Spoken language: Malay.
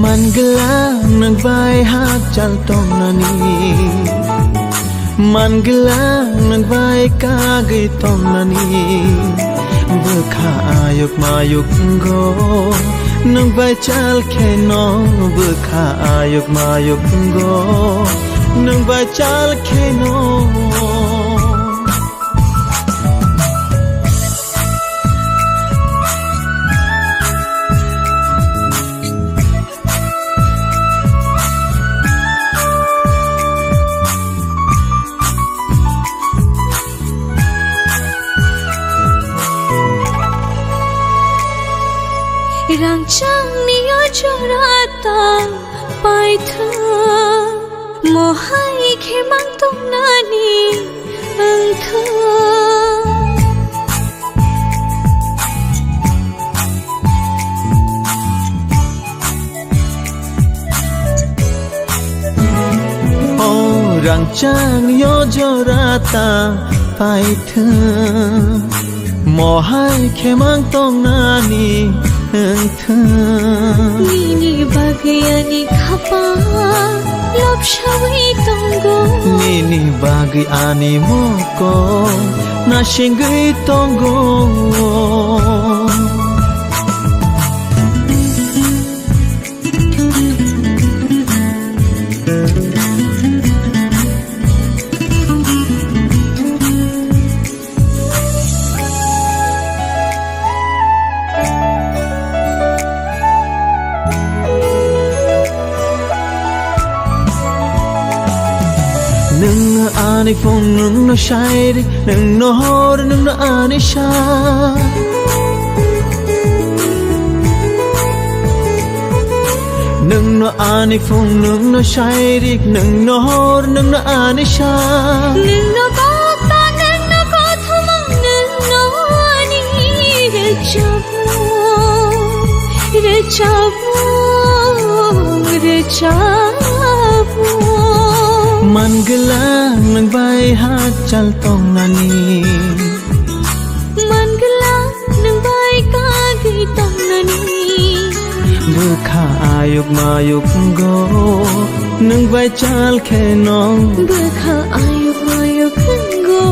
มันกลานังใบหักจัลตองนานีมันกลานังใบกาเกยตองนานีเบื่อข้าอายุกมายุกโกนังใบจัลแค่น้องเบื่อข้าอายุกมายุกโกนังใบจัลแค่น้องRancang niyo jorata paitha mohai khemang tung nani angtha Oh rancang niyo jorata paitha mohai khemang tung nani Nini bagayani khapa lop shawi tongo Nini bagayani moko na shingai tongo Nung ani phong nung no shairi nung no hor nung no ani sha Nung no ani phong nung no shairi nung no hor nung no ani sha Nung no kota nung no kothumang nung no ani rechabu Man gelang nang bay hat chal tong nani Man gelang nang bay ka gay tong nani Bơ kha ayuk mayuk go nang bay chal khe nong Bơ kha ayuk mayuk go